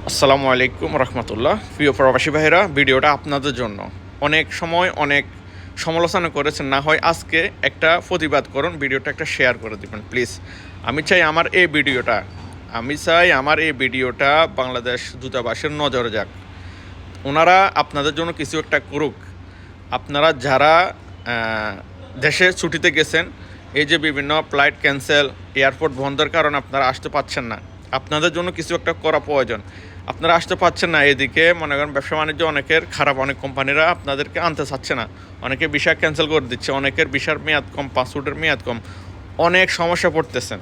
আসসালামু আলাইকুম রহমতুল্লাহ। প্রিয় প্রবাসী ভাইয়েরা, ভিডিওটা আপনাদের জন্য। অনেক সময় অনেক সমালোচনা করেছেন, না হয় আজকে একটা প্রতিবাদ করুন, ভিডিওটা একটা শেয়ার করে দিবেন প্লিজ। আমি চাই আমার এই ভিডিওটা বাংলাদেশ দূতাবাসের নজরে যাক, ওনারা আপনাদের জন্য কিছু একটা করুক। আপনারা যারা দেশে ছুটিতে গেছেন, এই যে বিভিন্ন ফ্লাইট ক্যান্সেল, এয়ারপোর্ট বন্ধের কারণে আপনারা আসতে পারছেন না, আপনাদের জন্য কিছু একটা করা প্রয়োজন। আপনারা আসতে পারছেন না, এদিকে মনে করেন ব্যবসা বাণিজ্য অনেকের খারাপ, অনেক কোম্পানিরা আপনাদেরকে আনতে চাচ্ছে না, অনেকে ভিসা ক্যান্সেল করে দিচ্ছে, অনেকের ভিসার মেয়াদ কম, পাসপোর্টের মেয়াদ কম, অনেক সমস্যা পড়তেছেন।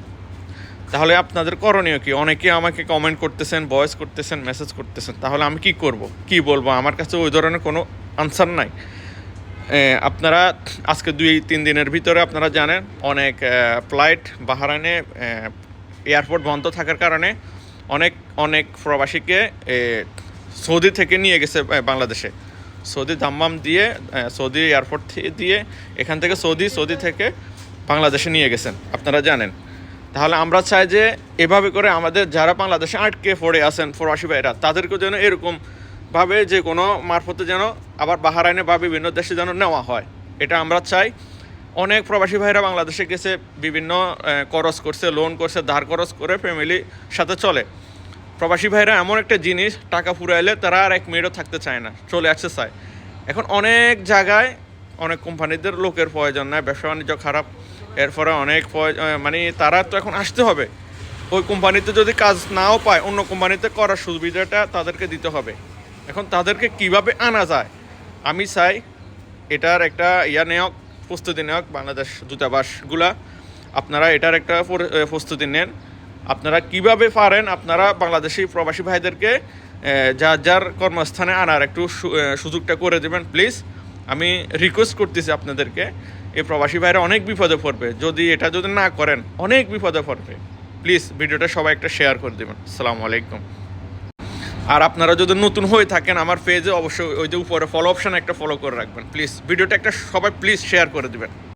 তাহলে আপনাদের করণীয় কি? অনেকে আমাকে কমেন্ট করতেছেন, ভয়েস করতেছেন, মেসেজ করতেছেন, তাহলে আমি কি করব, কি বলবো? আমার কাছে ওই ধরনের কোনো আনসার নাই। আপনারা আজকে 2-3 দিনের ভিতরে আপনারা জানেন অনেক ফ্লাইট বাহরাইনে এয়ারপোর্ট বন্ধ থাকার কারণে অনেক অনেক প্রবাসীকে সৌদি থেকে নিয়ে গেছে বাংলাদেশে। সৌদি দাম্মাম দিয়ে, সৌদি এয়ারপোর্ট দিয়ে এখান থেকে সৌদি থেকে বাংলাদেশে নিয়ে গেছেন, আপনারা জানেন। তাহলে আমরা চাই যে এভাবে করে আমাদের যারা বাংলাদেশে আটকে পড়ে আছেন প্রবাসী ভাইরা, তাদেরকেও যেন এরকমভাবে যে কোনো মারফতে যেন আবার বাহরাইনে বা বিভিন্ন দেশে যেন নেওয়া হয়, এটা আমরা চাই। অনেক প্রবাসী ভাইরা বাংলাদেশে গেছে, বিভিন্ন খরচ করছে, লোন করছে, ধার খরচ করে ফ্যামিলির সাথে চলে। প্রবাসী ভাইরা এমন একটা জিনিস, টাকা ফুরাইলে তারা আর 1 মিনিটও থাকতে চায় না, চলে আসতে চায়। এখন অনেক জায়গায় অনেক কোম্পানিদের লোকের প্রয়োজন নাই, ব্যবসা বাণিজ্য খারাপ, এরপরে অনেক মানে তারা তো এখন আসতে হবে। ওই কোম্পানিতে যদি কাজ নাও পায়, অন্য কোম্পানিতে করার সুবিধাটা তাদেরকে দিতে হবে। এখন তাদেরকে কিভাবে আনা যায়, আমি চাই এটার একটা প্রস্তুতি নেওয়া বাংলাদেশ দূতাবাসগুলা। আপনারা এটার একটা প্রস্তুতি নেন। আপনারা কিভাবে পারেন, আপনারা বাংলাদেশি প্রবাসী ভাইদেরকে যার যার কর্মস্থানে আনার একটু সুযোগটা করে দেবেন প্লিজ। আমি রিকোয়েস্ট করতেছি আপনাদেরকে। এই প্রবাসী ভাইরা অনেক বিপদে পড়বে, যদি না করেন অনেক বিপদে পড়বে। প্লিজ ভিডিওটা সবাই একটা শেয়ার করে দেবেন। আসসালামু আলাইকুম। আর আপনারা যদি নতুন হয়ে থাকেন আমার পেজে, অবশ্যই ওই যে উপরে ফলো অপশানে একটা ফলো করে রাখবেন প্লিজ। ভিডিওটা একটা সবাই প্লিজ শেয়ার করে দেবেন।